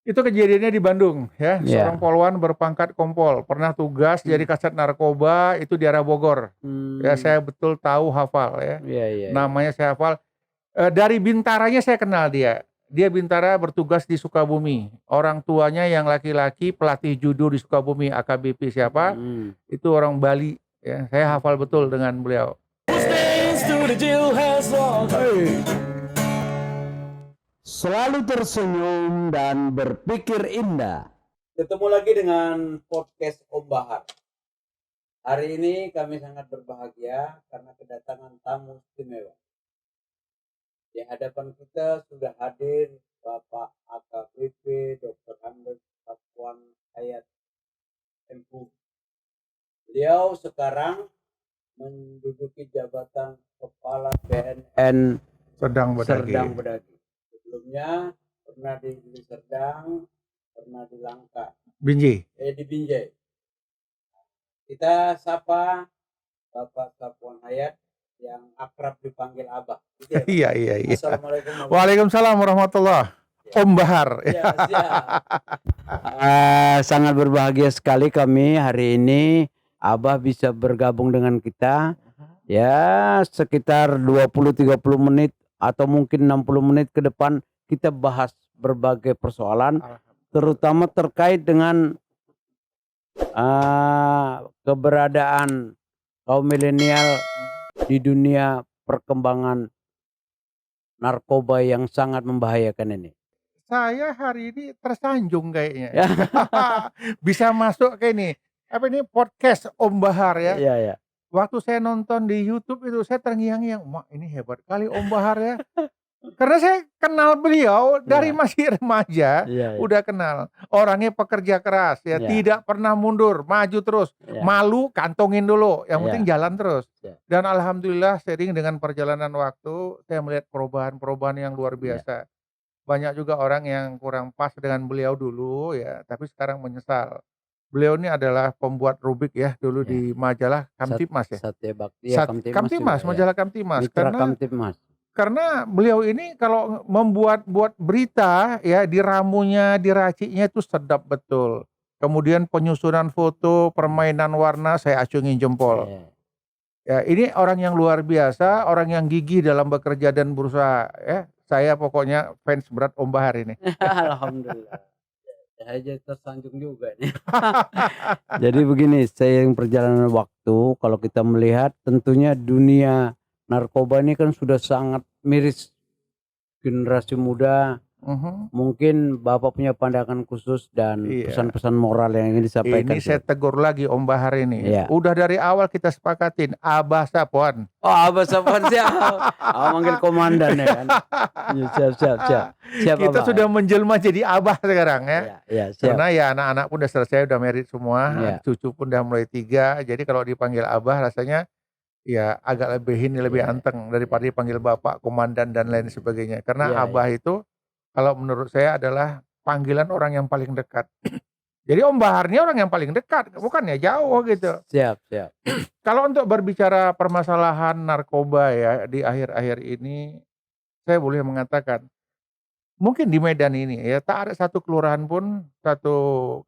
Itu kejadiannya di Bandung ya, seorang Ya. polwan berpangkat kompol, pernah tugas jadi kasat narkoba itu di arah Bogor. Ya Hmm. saya betul tahu hafal ya, Iya iya iya. namanya saya hafal, dari Bintaranya saya kenal dia. Dia Bintara bertugas di Sukabumi, orang tuanya yang laki-laki pelatih judo di Sukabumi, AKBP siapa, Mhm. itu orang Bali ya, saya hafal betul dengan beliau. Selalu tersenyum dan berpikir indah. Ketemu lagi dengan podcast Om Bahar. Hari ini kami sangat berbahagia karena kedatangan tamu istimewa. Di hadapan kita sudah hadir Bapak AKBP Dr. Andes Sapuan Hayat MPU. Beliau sekarang menduduki jabatan Kepala BNN Serdang Bedagi. Sebelumnya pernah di Serdang, pernah di Langka, Binjai. di Binjai. Kita sapa Bapak Sapuan Hayat yang akrab dipanggil Abah. Gitu ya, Iya. Assalamualaikum. Waalaikumsalam warahmatullah. Om Bahar. Ya, siap. Sangat berbahagia sekali kami hari ini Abah bisa bergabung dengan kita. Ya, sekitar 20-30 menit atau mungkin 60 menit ke depan kita bahas berbagai persoalan, terutama terkait dengan keberadaan kaum milenial di dunia perkembangan narkoba yang sangat membahayakan ini. Saya hari ini tersanjung kayaknya. Bisa masuk ke ini, podcast Om Bahar ya. Iya. Waktu saya nonton di YouTube itu saya terngiang-ngiang, "Mak, ini hebat kali Om Bahar ya." Karena saya kenal beliau dari masih remaja, udah kenal. Orangnya pekerja keras ya, tidak pernah mundur, maju terus. Malu kantongin dulu, yang penting jalan terus. Dan alhamdulillah seiring dengan perjalanan waktu, saya melihat perubahan-perubahan yang luar biasa. Banyak juga orang yang kurang pas dengan beliau dulu ya, tapi sekarang menyesal. Beliau ini adalah pembuat rubrik ya dulu di majalah Kamtibmas ya. Satya Bakti ya, Kamtibmas, majalah Kamtibmas. Mitra Kamtibmas. Karena beliau ini kalau membuat berita ya, diramunya, diraciknya itu sedap betul. Kemudian penyusunan foto, permainan warna saya acungin jempol. Ya, ini orang yang luar biasa, orang yang gigih dalam bekerja dan berusaha ya. Saya pokoknya fans berat Om Bahar ini. Alhamdulillah. Saya jadi tersanjung juga nih. Jadi begini, seiring perjalanan waktu, kalau kita melihat tentunya dunia narkoba ini kan sudah sangat miris. Generasi muda, mungkin Bapak punya pandangan khusus dan pesan-pesan moral yang ingin disampaikan. Ini saya tegur lagi Om Bahar ini. Udah dari awal kita sepakatin Abah Sapuan. Oh, Abah Sapuan siap. Manggil komandan ya kan. Siap. Kita Abah, sudah menjelma jadi Abah sekarang ya. Siap. Karena ya anak-anak pun udah selesai, udah married semua, cucu pun udah mulai 3. Jadi kalau dipanggil Abah rasanya ya agak lebih anteng daripada dipanggil Bapak, Komandan dan lain sebagainya. Karena Abah itu kalau menurut saya adalah panggilan orang yang paling dekat. Jadi Om Bahar ini orang yang paling dekat, bukan ya jauh gitu. Siap. Kalau untuk berbicara permasalahan narkoba ya di akhir-akhir ini, saya boleh mengatakan mungkin di Medan ini ya tak ada satu kelurahan pun, satu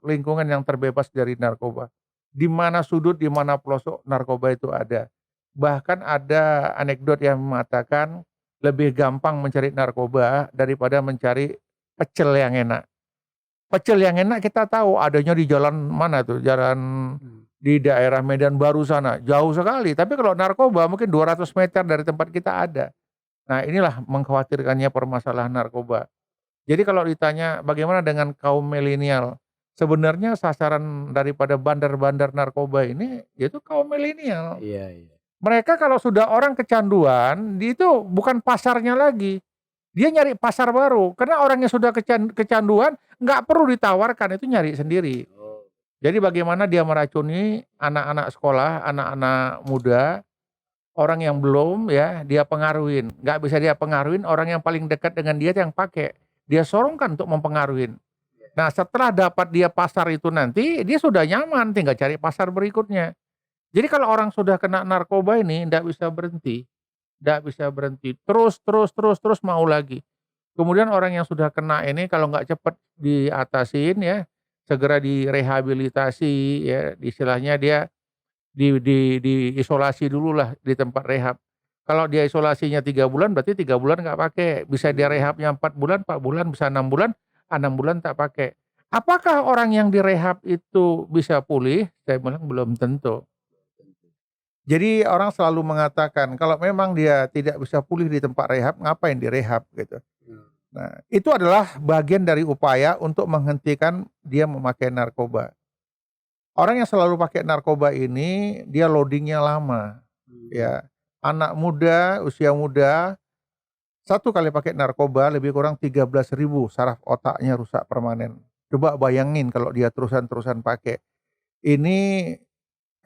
lingkungan yang terbebas dari narkoba. Di mana sudut, di mana pelosok narkoba itu ada. Bahkan ada anekdot yang mengatakan lebih gampang mencari narkoba daripada mencari pecel yang enak. Pecel yang enak kita tahu adanya di jalan mana tuh, jalan di daerah Medan Baru sana, jauh sekali. Tapi kalau narkoba mungkin 200 meter dari tempat kita ada. Nah inilah mengkhawatirkannya permasalahan narkoba. Jadi kalau ditanya bagaimana dengan kaum milenial, sebenarnya sasaran daripada bandar-bandar narkoba ini yaitu kaum milenial. Iya. Mereka kalau sudah orang kecanduan, itu bukan pasarnya lagi. Dia nyari pasar baru. Karena orang yang sudah kecanduan, nggak perlu ditawarkan, itu nyari sendiri. Jadi bagaimana dia meracuni anak-anak sekolah, anak-anak muda, orang yang belum ya, dia pengaruhin. Nggak bisa dia pengaruhin, orang yang paling dekat dengan dia yang pakai. Dia sorongkan untuk mempengaruhin. Nah setelah dapat dia pasar itu nanti, dia sudah nyaman, tinggal cari pasar berikutnya. Jadi kalau orang sudah kena narkoba ini nggak bisa berhenti, terus mau lagi. Kemudian orang yang sudah kena ini kalau nggak cepat diatasin ya, segera direhabilitasi ya, istilahnya dia diisolasi dululah di tempat rehab. Kalau dia isolasinya 3 bulan, berarti 3 bulan nggak pakai, bisa dia rehabnya 4 bulan, bisa 6 bulan tak pakai. Apakah orang yang direhab itu bisa pulih? Saya bilang belum tentu. Jadi orang selalu mengatakan kalau memang dia tidak bisa pulih di tempat rehab, ngapain direhab gitu. Nah, itu adalah bagian dari upaya untuk menghentikan dia memakai narkoba. Orang yang selalu pakai narkoba ini dia loadingnya lama, ya. Anak muda, usia muda, satu kali pakai narkoba lebih kurang 13.000 saraf otaknya rusak permanen. Coba bayangin kalau dia terusan-terusan pakai. Ini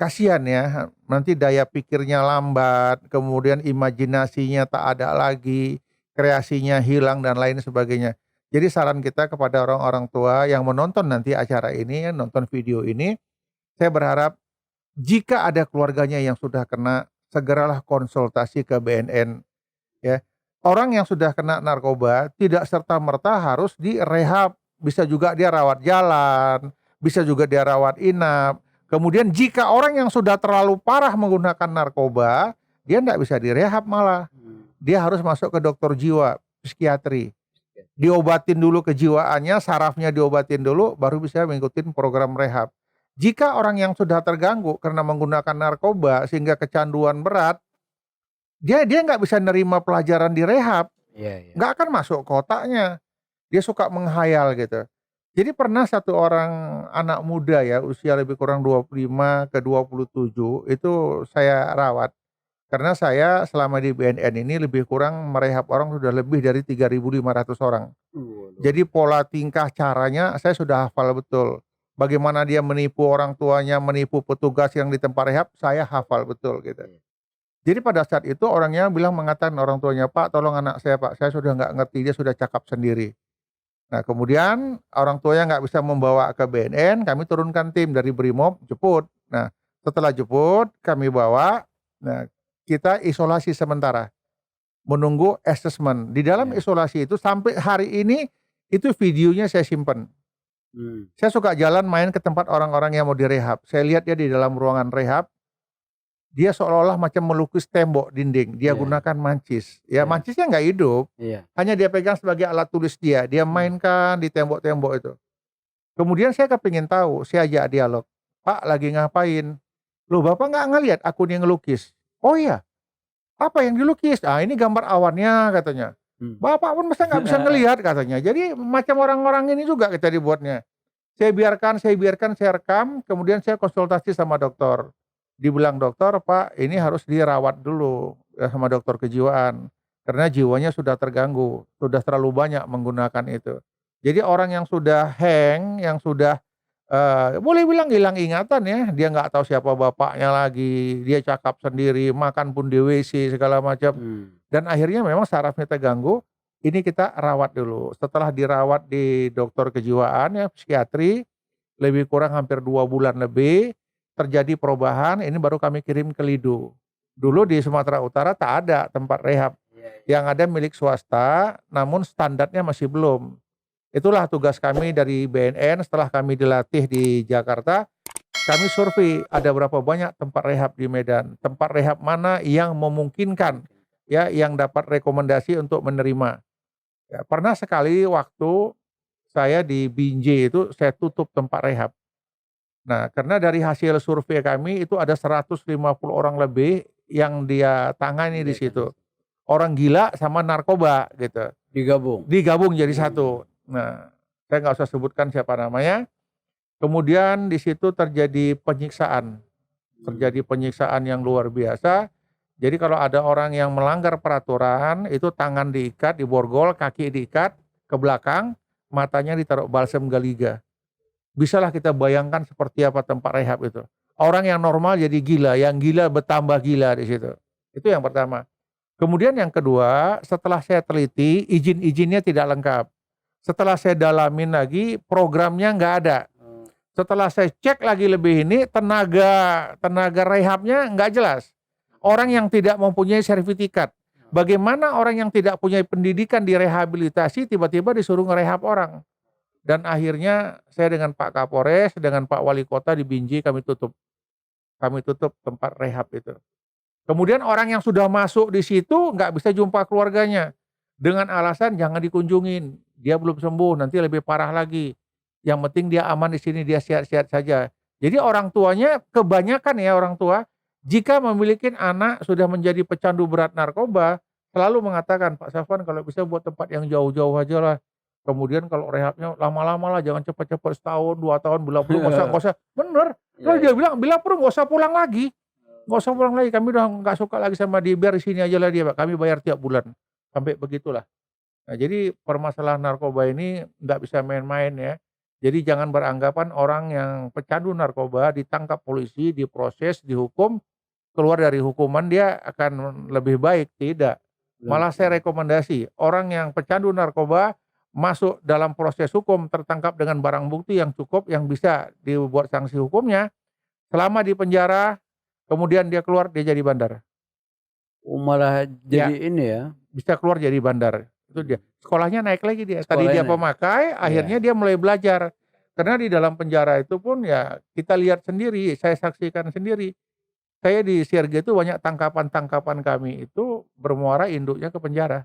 kasihan ya, nanti daya pikirnya lambat, kemudian imajinasinya tak ada lagi, kreasinya hilang dan lain sebagainya. Jadi saran kita kepada orang-orang tua yang menonton nanti acara ini, nonton video ini, saya berharap jika ada keluarganya yang sudah kena, segeralah konsultasi ke BNN ya. Orang yang sudah kena narkoba tidak serta-merta harus direhab, bisa juga dia rawat jalan, bisa juga dia rawat inap. Kemudian jika orang yang sudah terlalu parah menggunakan narkoba, dia enggak bisa direhab malah. Dia harus masuk ke dokter jiwa, psikiatri. Diobatin dulu kejiwaannya, sarafnya diobatin dulu, baru bisa mengikuti program rehab. Jika orang yang sudah terganggu karena menggunakan narkoba sehingga kecanduan berat, dia nggak bisa nerima pelajaran di rehab, Iya. nggak akan masuk ke otaknya. Dia suka menghayal gitu. Jadi pernah satu orang anak muda ya, usia lebih kurang 25 ke 27, itu saya rawat. Karena saya selama di BNN ini lebih kurang merehab orang sudah lebih dari 3.500 orang. Jadi pola tingkah caranya saya sudah hafal betul. Bagaimana dia menipu orang tuanya, menipu petugas yang di tempat rehab, saya hafal betul gitu. Jadi pada saat itu orangnya mengatakan orang tuanya, "Pak, tolong anak saya Pak, saya sudah nggak ngerti, dia sudah cakap sendiri." Nah kemudian orang tuanya nggak bisa membawa ke BNN, kami turunkan tim dari Brimob, jemput. Nah setelah jemput, kami bawa, nah kita isolasi sementara, menunggu asesmen. Di dalam isolasi itu sampai hari ini, itu videonya saya simpen. Saya suka jalan main ke tempat orang-orang yang mau direhab. Saya lihat dia di dalam ruangan rehab, dia seolah-olah macam melukis tembok dinding, dia gunakan mancis. Ya mancisnya nggak hidup, hanya dia pegang sebagai alat tulis dia mainkan di tembok-tembok itu. Kemudian saya kepingin tahu, saya ajak dialog, "Pak lagi ngapain?" "Loh Bapak nggak ngelihat akun yang ngelukis?" "Oh iya, apa yang dilukis?" "Ah ini gambar awannya," katanya. "Bapak pun masa nggak bisa ngelihat," katanya. Jadi macam orang-orang ini juga kita dibuatnya. Saya biarkan, saya rekam, kemudian saya konsultasi sama dokter. Dibilang dokter, "Pak, ini harus dirawat dulu sama dokter kejiwaan, karena jiwanya sudah terganggu, sudah terlalu banyak menggunakan itu." Jadi orang yang sudah hang, yang sudah boleh bilang hilang ingatan ya, dia nggak tahu siapa bapaknya lagi, dia cakap sendiri, makan pun di WC segala macam, dan akhirnya memang sarafnya terganggu, ini kita rawat dulu. Setelah dirawat di dokter kejiwaan ya, psikiatri, lebih kurang hampir 2 bulan lebih, terjadi perubahan, ini baru kami kirim ke Lido. Dulu di Sumatera Utara tak ada tempat rehab, yang ada milik swasta, namun standarnya masih belum. Itulah tugas kami dari BNN setelah kami dilatih di Jakarta, kami survei ada berapa banyak tempat rehab di Medan, tempat rehab mana yang memungkinkan, ya, yang dapat rekomendasi untuk menerima. Ya, pernah sekali waktu saya di Binjai itu saya tutup tempat rehab. Nah, karena dari hasil survei kami itu ada 150 orang lebih yang dia tangani di situ. Orang gila sama narkoba gitu. Digabung jadi satu. Nah, saya nggak usah sebutkan siapa namanya. Kemudian di situ terjadi penyiksaan. Terjadi penyiksaan yang luar biasa. Jadi kalau ada orang yang melanggar peraturan, itu tangan diikat, diborgol, kaki diikat ke belakang, matanya ditaruh balsem galiga. Bisalah kita bayangkan seperti apa tempat rehab itu. Orang yang normal jadi gila, yang gila bertambah gila di situ. Itu yang pertama. Kemudian yang kedua, setelah saya teliti, izin-izinnya tidak lengkap. Setelah saya dalamin lagi, programnya nggak ada. Setelah saya cek lagi lebih ini, tenaga rehabnya nggak jelas. Orang yang tidak mempunyai sertifikat, Bagaimana orang yang tidak punya pendidikan direhabilitasi tiba-tiba disuruh ngerehab orang. Dan akhirnya saya dengan Pak Kapolres, dengan Pak Wali Kota di Binjai kami tutup. Kami tutup tempat rehab itu. Kemudian orang yang sudah masuk di situ nggak bisa jumpa keluarganya. Dengan alasan jangan dikunjungin, dia belum sembuh, nanti lebih parah lagi. Yang penting dia aman di sini, dia sehat-sehat saja. Jadi orang tuanya, kebanyakan ya orang tua, jika memiliki anak sudah menjadi pecandu berat narkoba, selalu mengatakan, Pak Safwan kalau bisa buat tempat yang jauh-jauh aja lah. Kemudian kalau rehabnya lama-lama lah, jangan cepat-cepat setahun, 2 tahun, bila perlu nggak usah. Bener. Lalu dia bilang, bila perlu nggak usah pulang lagi. Nggak usah pulang lagi, kami udah nggak suka lagi sama dia, biar di sini aja lah dia, Pak. Kami bayar tiap bulan. Sampai begitulah. Nah, jadi permasalahan narkoba ini nggak bisa main-main ya. Jadi jangan beranggapan orang yang pecandu narkoba ditangkap polisi, diproses, dihukum, keluar dari hukuman dia akan lebih baik. Tidak. Malah saya rekomendasi orang yang pecandu narkoba masuk dalam proses hukum, tertangkap dengan barang bukti yang cukup, yang bisa dibuat sanksi hukumnya, selama di penjara, kemudian dia keluar, dia jadi bandar. Malah jadi ini ya. Bisa keluar jadi bandar. Itu dia. Sekolahnya naik lagi dia. Tadi dia Sekolahnya pemakai, akhirnya dia mulai belajar. Karena di dalam penjara itu pun ya kita lihat sendiri, saya saksikan sendiri. Saya di Siarga itu banyak tangkapan-tangkapan kami itu bermuara induknya ke penjara.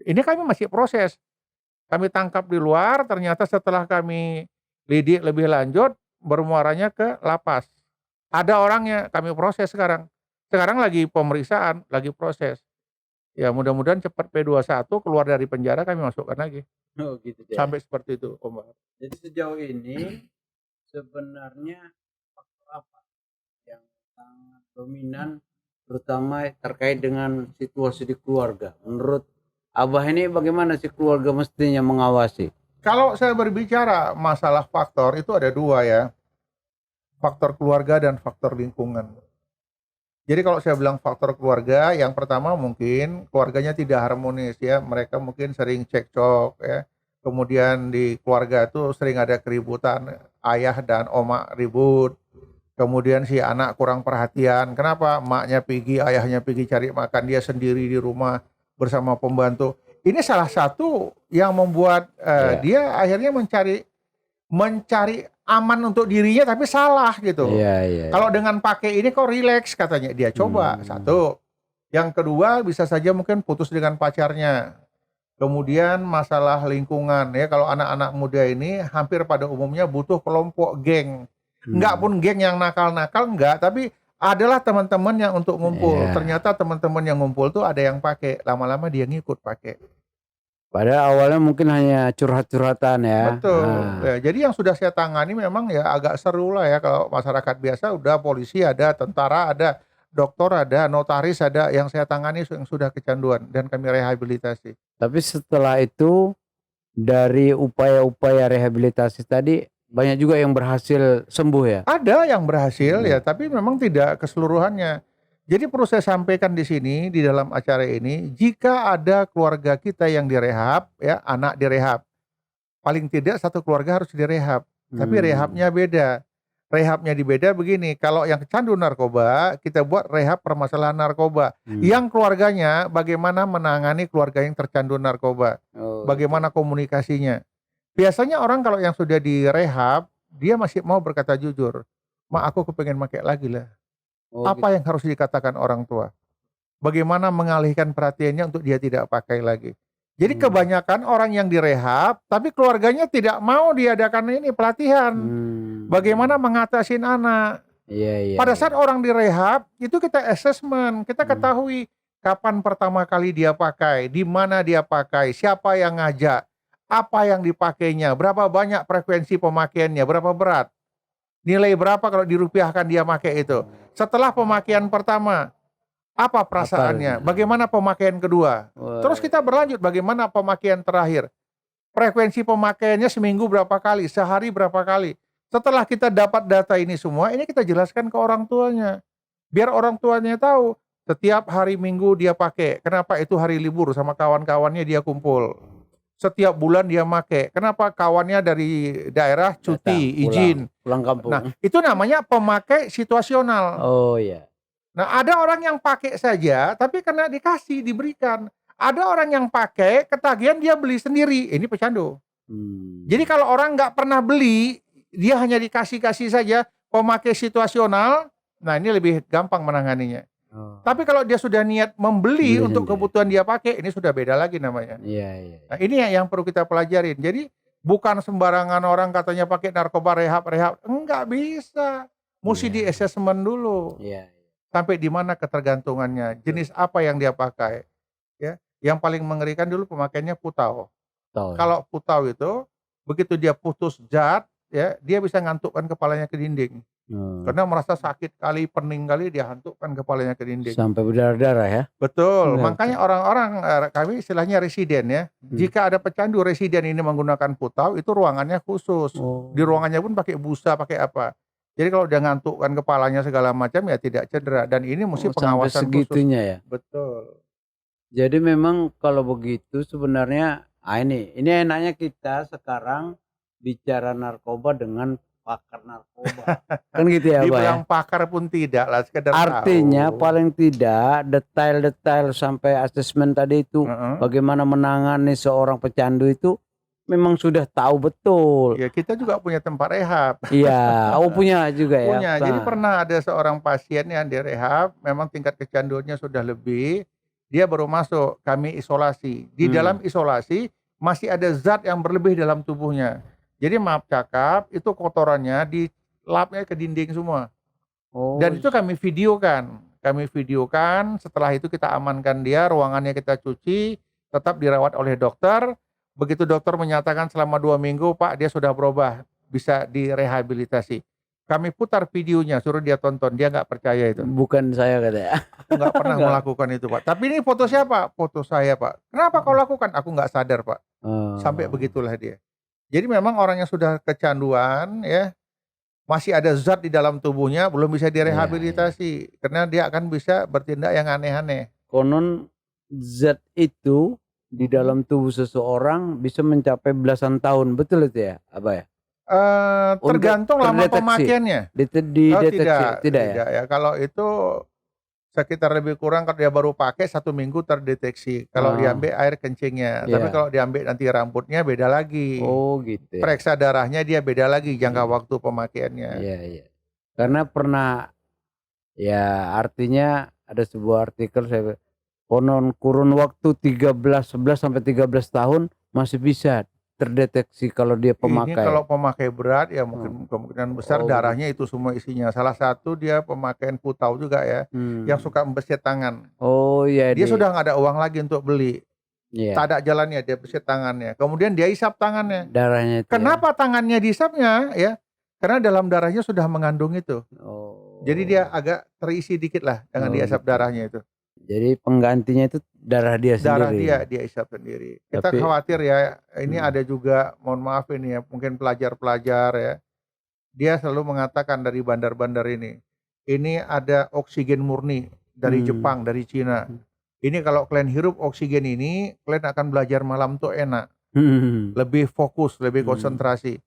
Ini kami masih proses. Kami tangkap di luar, ternyata setelah kami lidik lebih lanjut, bermuaranya ke lapas. Ada orangnya, kami proses sekarang. Sekarang lagi pemeriksaan, lagi proses. Ya mudah-mudahan cepat P21 keluar dari penjara, kami masukkan lagi. Oh gitu deh. Sampai seperti itu, Om Bahar. Jadi sejauh ini sebenarnya faktor apa yang sangat dominan terutama terkait dengan situasi di keluarga? Menurut Abah ini bagaimana sih keluarga mestinya mengawasi? Kalau saya berbicara masalah faktor itu ada 2 ya. Faktor keluarga dan faktor lingkungan. Jadi kalau saya bilang faktor keluarga, yang pertama mungkin keluarganya tidak harmonis ya. Mereka mungkin sering cekcok ya. Kemudian di keluarga itu sering ada keributan, ayah dan oma ribut. Kemudian si anak kurang perhatian. Kenapa? Maknya pergi, ayahnya pergi cari makan, dia sendiri di rumah bersama pembantu. Ini salah satu yang membuat dia akhirnya mencari aman untuk dirinya, tapi salah gitu. Kalau dengan pakai ini kok rileks katanya, dia coba. Satu. Yang kedua bisa saja mungkin putus dengan pacarnya. Kemudian masalah lingkungan ya, kalau anak-anak muda ini hampir pada umumnya butuh kelompok geng. Enggak pun geng yang nakal-nakal enggak, tapi adalah teman-teman yang untuk ngumpul. Ternyata teman-teman yang ngumpul tuh ada yang pakai, lama-lama dia ngikut pakai. Padahal awalnya mungkin hanya curhat-curhatan ya. Betul. Ya, jadi yang sudah saya tangani memang ya agak seru lah ya, kalau masyarakat biasa udah polisi ada, tentara ada, dokter ada, notaris ada, yang saya tangani yang sudah kecanduan dan kami rehabilitasi. Tapi setelah itu dari upaya-upaya rehabilitasi tadi banyak juga yang berhasil sembuh ya? Ada yang berhasil ya, tapi memang tidak keseluruhannya. Jadi perlu saya sampaikan di sini di dalam acara ini, jika ada keluarga kita yang direhab ya, anak direhab, paling tidak satu keluarga harus direhab. Tapi rehabnya beda. Rehabnya beda begini, kalau yang kecandu narkoba, kita buat rehab permasalahan narkoba. Yang keluarganya bagaimana menangani keluarga yang tercandu narkoba. Bagaimana komunikasinya. Biasanya orang kalau yang sudah direhab, dia masih mau berkata jujur. Ma, aku kepengen pakai lagi lah. Apa yang harus dikatakan orang tua? Bagaimana mengalihkan perhatiannya untuk dia tidak pakai lagi. Jadi kebanyakan orang yang direhab, tapi keluarganya tidak mau diadakan ini pelatihan. Bagaimana mengatasi anak. Pada saat orang direhab, itu kita assessment, kita ketahui kapan pertama kali dia pakai, di mana dia pakai, siapa yang ngajak, apa yang dipakainya, berapa banyak frekuensi pemakaiannya, berapa berat, nilai berapa kalau dirupiahkan dia pakai itu. Setelah pemakaian pertama, apa perasaannya, bagaimana pemakaian kedua, terus kita berlanjut bagaimana pemakaian terakhir, frekuensi pemakaiannya seminggu berapa kali, sehari berapa kali. Setelah kita dapat data ini semua, ini kita jelaskan ke orang tuanya, biar orang tuanya tahu setiap hari Minggu dia pakai. Kenapa? Itu hari libur, sama kawan-kawannya dia kumpul. Setiap bulan dia pakai. Kenapa? Kawannya dari daerah cuti, izin. Pulang kampung. Nah, itu namanya pemakai situasional. Nah, ada orang yang pakai saja, tapi karena diberikan. Ada orang yang pakai, ketagihan dia beli sendiri, ini pecandu. Jadi kalau orang nggak pernah beli, dia hanya dikasih-kasih saja, pemakai situasional, nah ini lebih gampang menanganinya. Tapi kalau dia sudah niat membeli Beli untuk sendiri. kebutuhan dia pakai, ini sudah beda lagi namanya. Iya. Nah, ini yang perlu kita pelajarin. Jadi bukan sembarangan orang katanya pakai narkoba rehab, enggak bisa. Mesti di Iya. assessment dulu. Iya. Sampai di mana ketergantungannya, jenis apa yang dia pakai, ya. Yang paling mengerikan dulu pemakaiannya putau. Tahu. Kalau putau itu, begitu dia putus zat, ya, dia bisa ngantukkan kepalanya ke dinding. Karena merasa sakit kali, pening kali, dia hantukkan kepalanya ke dinding. Sampai berdarah-darah ya. Betul, Betul. makanya orang-orang kami istilahnya residen ya. Jika ada pecandu residen ini menggunakan putau, itu ruangannya khusus. Di ruangannya pun pakai busa, pakai apa. Jadi kalau dia ngantukkan kepalanya segala macam ya tidak cedera, dan ini mesti pengawasan sampai segitunya khusus. ya. Betul. Jadi memang kalau begitu sebenarnya ini enaknya kita sekarang bicara narkoba dengan pakar narkoba. Kan gitu ya, Pak ya. Dibilang pakar pun tidak lah, sekedar Artinya tahu. paling tidak detail-detail sampai asesmen tadi itu bagaimana menangani seorang pecandu itu memang sudah tahu betul. Ya kita juga punya tempat rehab. Iya, punya juga ya. Punya. Jadi pernah ada seorang pasien yang direhab, memang tingkat kecanduannya sudah lebih, dia baru masuk, kami isolasi. Di dalam isolasi masih ada zat yang berlebih dalam tubuhnya. Jadi maaf cakap, itu kotorannya dilapnya ke dinding semua. Dan itu kami videokan. Setelah itu kita amankan dia, ruangannya kita cuci, tetap dirawat oleh dokter. Begitu dokter menyatakan selama 2 minggu, Pak, dia sudah berubah, bisa direhabilitasi. Kami putar videonya, suruh dia tonton, dia nggak percaya itu. Bukan saya katanya. Aku nggak pernah melakukan itu, Pak. Tapi ini foto siapa? Foto saya, Pak. Kenapa kau lakukan? Aku nggak sadar, Pak. Sampai begitulah dia. Jadi memang orang yang sudah kecanduan, ya, masih ada zat di dalam tubuhnya, belum bisa direhabilitasi. Karena dia akan bisa bertindak yang aneh-aneh. Konon zat itu di dalam tubuh seseorang bisa mencapai belasan tahun, betul itu ya, apa ya? Tergantung lama pemakaiannya. Tidak ya. Kalau itu sekitar lebih kurang, kalau dia baru pakai 1 minggu terdeteksi. Kalau diambil air kencingnya, tapi kalau diambil nanti rambutnya beda lagi. Gitu. Periksa darahnya dia beda lagi jangka waktu pemakaiannya. Iya. Karena pernah, ya artinya ada sebuah artikel saya konon kurun waktu 11 sampai 13 tahun masih bisa terdeteksi kalau dia pemakai. Ini kalau pemakai berat ya mungkin kemungkinan besar darahnya itu semua isinya. Salah satu dia pemakaian putau juga ya, yang suka membesit tangan. Iya. Dia sudah nggak ada uang lagi untuk beli. Iya. Tak ada jalannya, dia besit tangannya. Kemudian dia isap tangannya. Darahnya itu. Kenapa tangannya diisapnya ya? Karena dalam darahnya sudah mengandung itu. Jadi dia agak terisi dikit lah dengan diisap darahnya itu. Jadi penggantinya itu darah dia sendiri. Darah dia isap sendiri. Kita khawatir ya, ini ada juga, mohon maaf ini ya, mungkin pelajar-pelajar ya. Dia selalu mengatakan dari bandar-bandar ini ada oksigen murni dari Jepang, dari Cina. Ini kalau kalian hirup oksigen ini, kalian akan belajar malam tuh enak. Lebih fokus, lebih konsentrasi.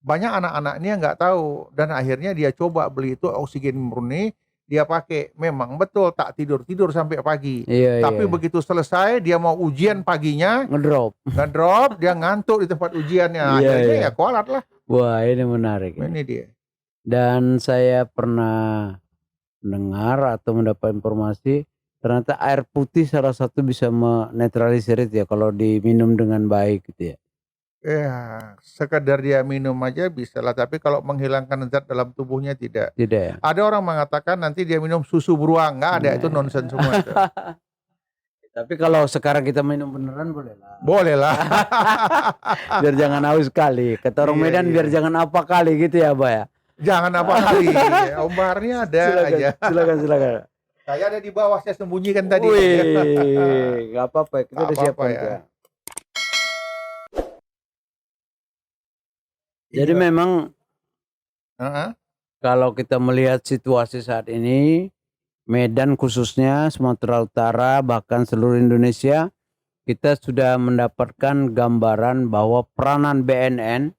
Banyak anak-anak ini yang nggak tahu, dan akhirnya dia coba beli itu oksigen murni, dia pakai, memang betul tak tidur sampai pagi. Tapi begitu selesai dia mau ujian paginya, ngedrop, dia ngantuk di tempat ujiannya. Akhirnya ya kualat lah. Wah, ini menarik. Ini dia. Dan saya pernah mendengar atau mendapat informasi ternyata air putih salah satu bisa menetralisir itu ya kalau diminum dengan baik gitu ya. Ya, sekedar dia minum aja bisa lah, tapi kalau menghilangkan zat dalam tubuhnya tidak. Tidak ya? Ada orang mengatakan nanti dia minum susu beruang, nggak ada, itu nonsen semua itu. Tapi kalau sekarang kita minum beneran boleh lah. Boleh lah. Biar jangan haus kali. Kata orang Medan biar jangan apa kali gitu ya, Pak ya. Jangan apa kali. Om Baharnya ada aja. Silakan. Saya ada di bawah, saya sembunyikan tadi. Wih, nggak apa-apa, kita udah siapkan ya. Jadi memang kalau kita melihat situasi saat ini, Medan khususnya, Sumatera Utara, bahkan seluruh Indonesia, kita sudah mendapatkan gambaran bahwa peranan BNN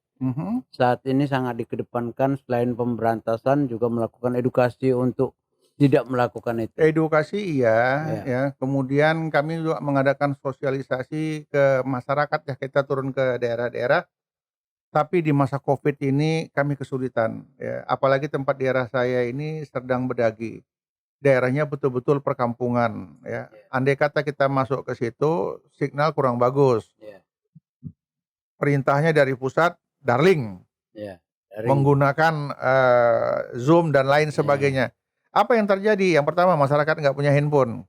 saat ini sangat dikedepankan. Selain pemberantasan juga melakukan edukasi untuk tidak melakukan itu. Edukasi iya, Ya. ya. Kemudian kami juga mengadakan sosialisasi ke masyarakat ya, kita turun ke daerah-daerah. Tapi di masa Covid ini kami kesulitan ya, apalagi tempat daerah saya ini Serdang Bedagi. Daerahnya betul-betul perkampungan ya. Ya. Andai kata kita masuk ke situ, signal kurang bagus. Ya. Perintahnya dari pusat, darling. Ya. Dari Menggunakan Zoom dan lain Ya. sebagainya. Apa yang terjadi? Yang pertama, masyarakat nggak punya handphone.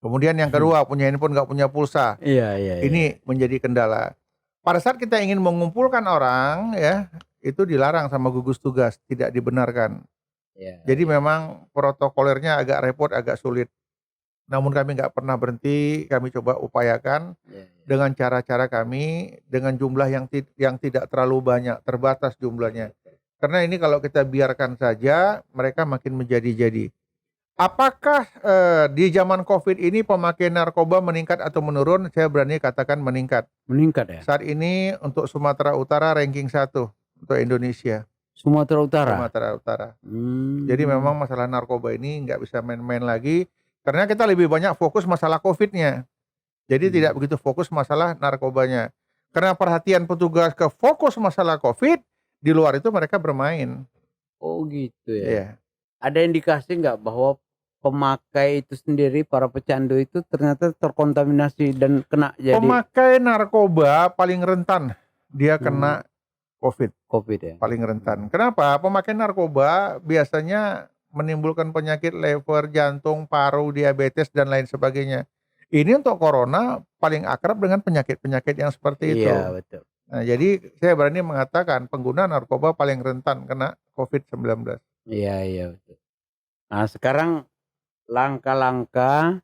Kemudian yang kedua, punya handphone nggak punya pulsa. Iya. Ini menjadi kendala. Pada saat kita ingin mengumpulkan orang ya, itu dilarang sama gugus tugas, tidak dibenarkan. Ya. Jadi memang protokolernya agak repot, agak sulit. Namun kami nggak pernah berhenti, kami coba upayakan Ya. dengan cara-cara kami, dengan jumlah yang tidak terlalu banyak, terbatas jumlahnya. Karena ini kalau kita biarkan saja, mereka makin menjadi-jadi. Apakah di zaman Covid ini pemakaian narkoba meningkat atau menurun? Saya berani katakan meningkat. Meningkat ya. Saat ini untuk Sumatera Utara ranking 1 untuk Indonesia. Sumatera Utara. Sumatera Utara. Jadi memang masalah narkoba ini nggak bisa main-main lagi. Karena kita lebih banyak fokus masalah Covid-nya. Jadi tidak begitu fokus masalah narkobanya. Karena perhatian petugas ke fokus masalah Covid, di luar itu mereka bermain. Oh gitu ya. Iya. Ada indikasi nggak bahwa pemakai itu sendiri, para pecandu itu ternyata terkontaminasi dan kena jadi Pemakai narkoba paling rentan dia kena Covid ya? paling rentan. Kenapa? Pemakai narkoba biasanya menimbulkan penyakit lever, jantung, paru, diabetes dan lain sebagainya. Ini untuk corona paling akrab dengan penyakit-penyakit yang seperti itu. Iya betul. Nah, jadi saya berani mengatakan pengguna narkoba paling rentan kena COVID-19. Iya betul. Nah sekarang langkah-langkah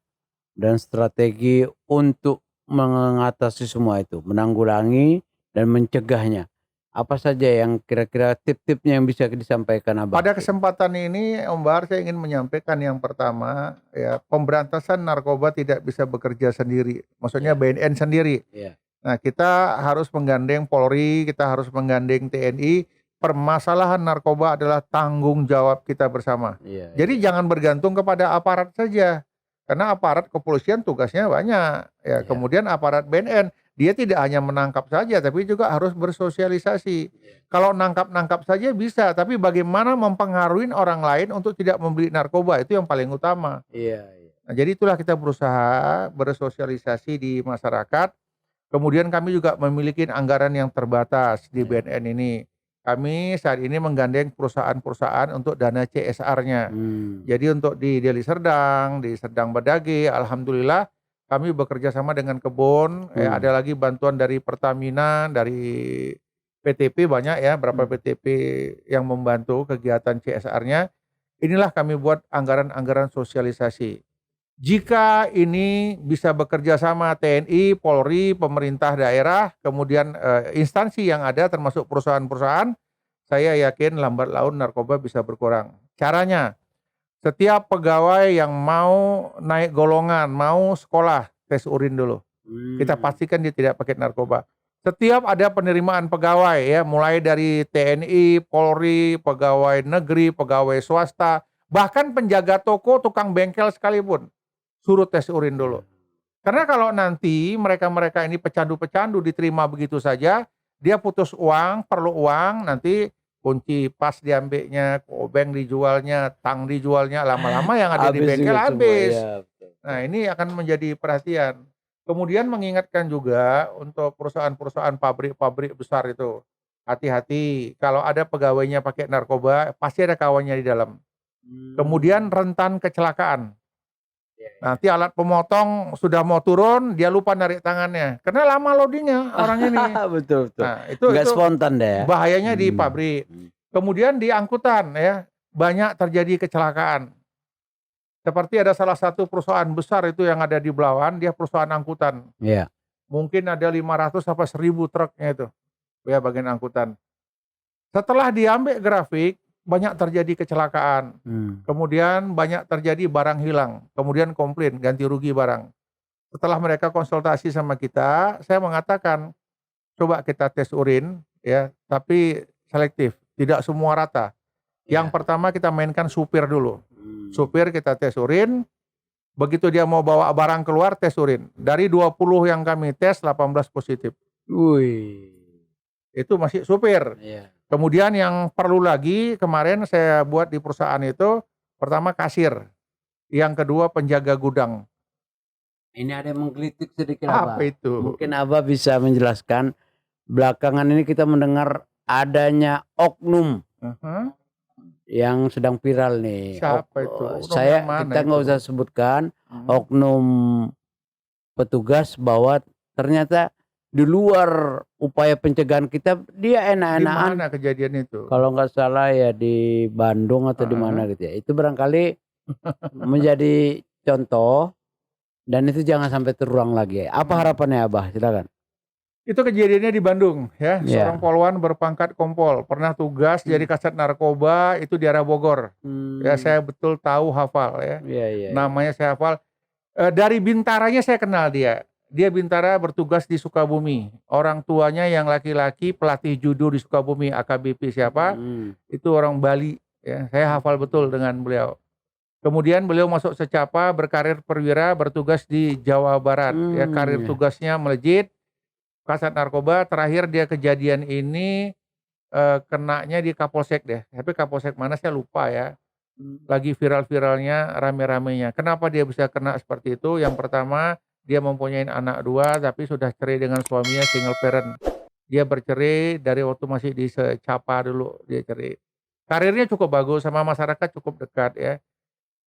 dan strategi untuk mengatasi semua itu, menanggulangi dan mencegahnya. Apa saja yang kira-kira tip-tipnya yang bisa disampaikan Abang? Pada kesempatan ini Om Bahar saya ingin menyampaikan yang pertama ya, pemberantasan narkoba tidak bisa bekerja sendiri. Maksudnya BNN sendiri. Iya. Nah, kita harus menggandeng Polri, kita harus menggandeng TNI. Permasalahan narkoba adalah tanggung jawab kita bersama. Iya. Jadi jangan bergantung kepada aparat saja. Karena aparat kepolisian tugasnya banyak. Ya, kemudian aparat BNN, dia tidak hanya menangkap saja tapi juga harus bersosialisasi. Kalau nangkap-nangkap saja bisa, tapi bagaimana mempengaruhi orang lain untuk tidak membeli narkoba, itu yang paling utama. Iya. Nah, jadi itulah kita berusaha bersosialisasi di masyarakat. Kemudian kami juga memiliki anggaran yang terbatas di BNN ini. Kami saat ini menggandeng perusahaan-perusahaan untuk dana CSR-nya. Jadi untuk di Deli Serdang, di Serdang Bedagi, alhamdulillah kami bekerja sama dengan kebun. Ada lagi bantuan dari Pertamina, dari PTP banyak ya, berapa PTP yang membantu kegiatan CSR-nya. Inilah kami buat anggaran-anggaran sosialisasi. Jika ini bisa bekerja sama TNI, Polri, pemerintah daerah, kemudian instansi yang ada termasuk perusahaan-perusahaan, saya yakin lambat laun narkoba bisa berkurang. Caranya, setiap pegawai yang mau naik golongan, mau sekolah, tes urin dulu. Kita pastikan dia tidak pakai narkoba. Setiap ada penerimaan pegawai ya, mulai dari TNI, Polri, pegawai negeri, pegawai swasta, bahkan penjaga toko, tukang bengkel sekalipun, suruh tes urin dulu. Karena kalau nanti mereka-mereka ini pecandu-pecandu diterima begitu saja, dia putus uang, perlu uang, nanti kunci pas diambilnya, obeng dijualnya, tang dijualnya, lama-lama yang ada di bengkel habis. Nah, ini akan menjadi perhatian. Kemudian mengingatkan juga untuk perusahaan-perusahaan pabrik-pabrik besar itu, hati-hati kalau ada pegawainya pakai narkoba, pasti ada kawannya di dalam. Kemudian rentan kecelakaan. Nanti alat pemotong sudah mau turun, dia lupa narik tangannya. Karena lama loadingnya orang ini. Betul. Nah, itu Spontan deh ya. bahayanya di pabrik. Kemudian di angkutan ya, banyak terjadi kecelakaan. Seperti ada salah satu perusahaan besar itu yang ada di Belawan, dia perusahaan angkutan. Iya. Mungkin ada 500 sampai 1000 truknya itu. Ya, bagian angkutan. Setelah diambil grafik, banyak terjadi kecelakaan. Kemudian banyak terjadi barang hilang. Kemudian komplain, ganti rugi barang. Setelah mereka konsultasi sama kita, saya mengatakan, coba kita tes urin ya, tapi selektif, tidak semua rata. Yang pertama kita mainkan supir dulu. Supir kita tes urin, begitu dia mau bawa barang keluar tes urin. Dari 20 yang kami tes 18 positif. Wih. Itu masih supir. Iya. Kemudian yang perlu lagi kemarin saya buat di perusahaan itu, pertama kasir, yang kedua penjaga gudang. Ini ada yang menggelitik sedikit Abah. Apa itu? Mungkin Abah bisa menjelaskan. Belakangan ini kita mendengar adanya oknum yang sedang viral nih. Siapa itu? Oknum Saya yang mana kita nggak itu? usah sebutkan oknum petugas bahwa ternyata di luar upaya pencegahan kita dia Di enak-enakan. mana kejadian itu? Kalau nggak salah ya di Bandung atau di mana gitu ya. Itu barangkali menjadi contoh dan itu jangan sampai terulang lagi. Apa harapannya Abah? Silakan. Itu kejadiannya di Bandung ya. Iya. Seorang polwan berpangkat kompol pernah tugas jadi kasat narkoba itu di arah Bogor. Ya saya betul tahu hafal ya. Iya. Namanya saya hafal. Dari Bintaranya saya kenal dia. Dia Bintara bertugas di Sukabumi. Orang tuanya yang laki-laki pelatih judo di Sukabumi, AKBP siapa? Itu orang Bali ya. Saya hafal betul dengan beliau. Kemudian beliau masuk secapa, berkarir perwira, bertugas di Jawa Barat. Ya, karir tugasnya melejit, kasat narkoba. Terakhir dia kejadian ini kenanya di Kapolsek deh. Tapi Kapolsek mana saya lupa ya. Lagi viral-viralnya, rame-ramenya. Kenapa dia bisa kena seperti itu? Yang pertama, dia mempunyai anak 2, tapi sudah cerai dengan suaminya, single parent. Dia bercerai dari waktu masih di secapa dulu, dia cerai. Karirnya cukup bagus, sama masyarakat cukup dekat ya.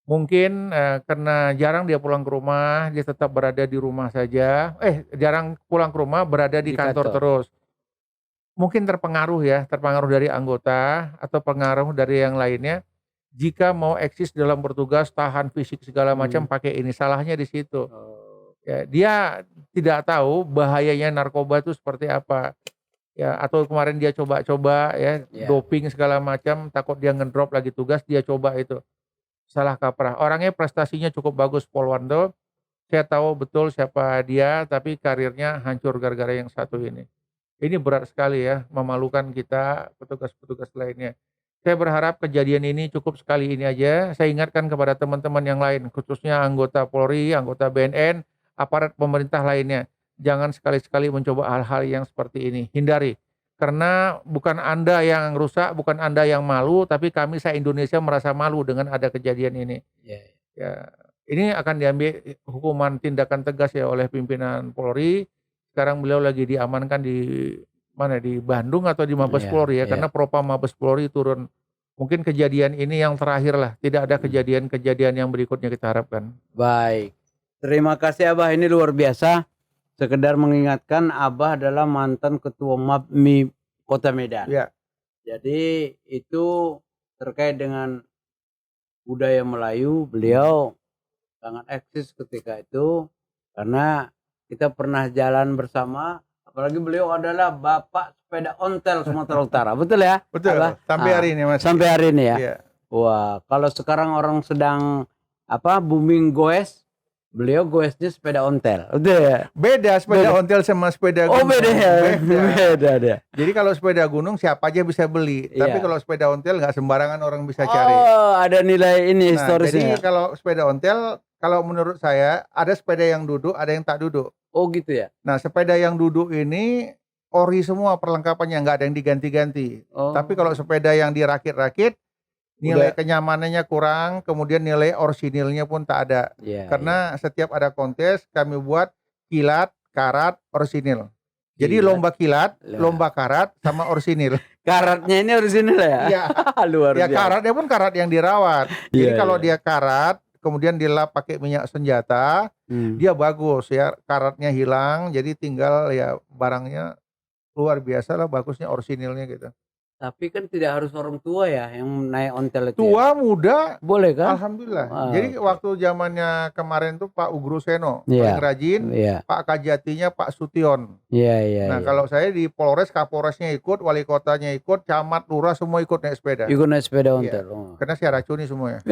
Mungkin karena jarang dia pulang ke rumah, dia tetap berada di rumah saja. Jarang pulang ke rumah, berada di kantor terus. Mungkin terpengaruh dari anggota atau pengaruh dari yang lainnya. Jika mau eksis dalam bertugas, tahan fisik segala macam, pakai ini. Salahnya di situ. Ya, dia tidak tahu bahayanya narkoba itu seperti apa. Ya, atau kemarin dia coba-coba ya, doping segala macam, takut dia ngedrop lagi tugas, dia coba itu. Salah kaprah. Orangnya prestasinya cukup bagus, Polwando. Saya tahu betul siapa dia, tapi karirnya hancur gara-gara yang satu ini. Ini berat sekali ya, memalukan kita, petugas-petugas lainnya. Saya berharap kejadian ini cukup sekali ini aja. Saya ingatkan kepada teman-teman yang lain, khususnya anggota Polri, anggota BNN, aparat pemerintah lainnya. Jangan sekali-sekali mencoba hal-hal yang seperti ini. Hindari. Karena bukan Anda yang rusak, bukan Anda yang malu, tapi kami se-Indonesia merasa malu dengan ada kejadian ini. Ya, ini akan diambil hukuman tindakan tegas ya oleh pimpinan Polri. Sekarang beliau lagi diamankan di mana, di Bandung atau di Mabes Polri ya, karena Propam Mabes Polri turun. Mungkin kejadian ini yang terakhir lah, tidak ada kejadian-kejadian yang berikutnya kita harapkan. Baik, terima kasih Abah, ini luar biasa. Sekedar mengingatkan, Abah adalah mantan ketua MAPMI Kota Medan. Ya. Jadi itu terkait dengan budaya Melayu, beliau sangat eksis ketika itu karena kita pernah jalan bersama. Apalagi beliau adalah bapak sepeda ontel Sumatera Utara, betul ya? Betul. Abah? Sampai hari ini masih. Sampai hari ini ya. Iya. Wah, kalau sekarang orang sedang booming goes, beliau goesnya sepeda ontel, betul ya? Beda sepeda ontel sama sepeda gunung. Oh beda ya. Beda dia. Jadi kalau sepeda gunung siapa aja bisa beli, tapi kalau sepeda ontel nggak sembarangan orang bisa cari. Oh, ada nilai ini Jadi historisnya. kalau sepeda ontel, kalau menurut saya ada sepeda yang duduk, ada yang tak duduk. Oh gitu ya. Nah, sepeda yang duduk ini ori semua perlengkapannya, nggak ada yang diganti-ganti. Tapi kalau sepeda yang dirakit-rakit, nilai kenyamanannya kurang, kemudian nilai orsinilnya pun tak ada. Karena setiap ada kontes kami buat kilat, karat, orsinil. Jadi lomba kilat, lomba karat, sama orsinil. Karatnya ini orsinil ya? Iya. Luar biasa. Ya karatnya pun karat yang dirawat. Jadi kalau dia karat, kemudian dilap pakai minyak senjata, dia bagus ya, karatnya hilang, jadi tinggal ya barangnya luar biasa lah, bagusnya orsinilnya gitu. Tapi kan tidak harus orang tua ya yang naik ontel itu. Tua, muda, boleh kan? Alhamdulillah. Jadi waktu zamannya kemarin tuh Pak Ugroseno paling rajin, Pak Kajatinya Pak Sution. Nah kalau saya di Polres, Kapolresnya ikut, wali kotanya ikut, camat, lurah semua ikut naik sepeda. Ikut naik sepeda ontel. Karena saya racuni semuanya.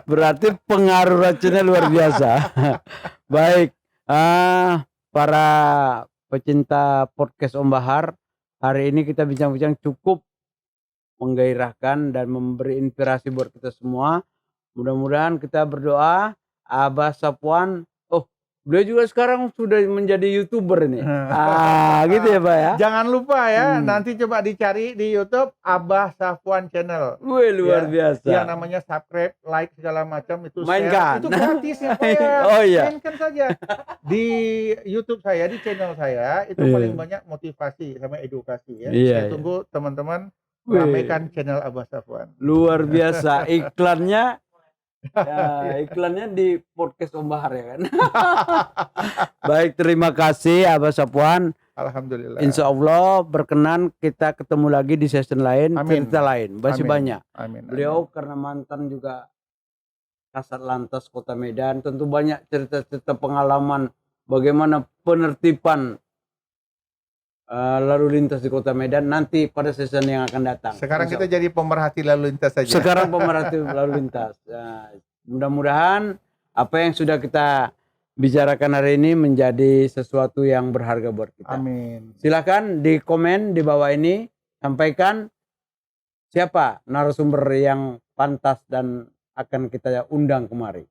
Berarti pengaruh racunnya luar biasa. Baik, para pecinta podcast Om Bahar, hari ini kita bincang-bincang cukup menggairahkan dan memberi inspirasi buat kita semua Mudah-mudahan kita berdoa Abah Safwan, oh beliau juga sekarang sudah menjadi YouTuber ini. Gitu ya Pak ya. Jangan lupa ya, nanti coba dicari di YouTube Abah Safwan Channel. Wih, luar Ya, biasa. yang namanya subscribe, like segala macam itu Mainkan. share. Itu gratis ya Pak ya. Oh iya. Mainkan saja. Di YouTube saya, di channel saya itu paling banyak motivasi sama edukasi ya. Iya, Saya tunggu teman-teman Wih. ramaikan channel Abah Safwan. Luar biasa iklannya. Ya, iklannya di podcast Om Bahar ya kan. Baik, terima kasih Abah Safwan. Alhamdulillah. Insya Allah berkenan kita ketemu lagi di session lain, Amin. cerita lain, masih Amin. banyak. Amin. Beliau karena mantan juga Kasat Lantas Kota Medan, tentu banyak cerita-cerita pengalaman bagaimana penertiban lalu lintas di Kota Medan nanti pada season yang akan datang. Sekarang kita jadi pemerhati lalu lintas saja. Sekarang pemerhati lalu lintas. Nah, mudah-mudahan apa yang sudah kita bicarakan hari ini menjadi sesuatu yang berharga buat kita. Amin. Silakan di komen di bawah ini, sampaikan siapa narasumber yang pantas dan akan kita undang kemari.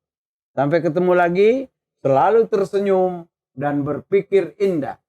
Sampai ketemu lagi, selalu tersenyum dan berpikir indah.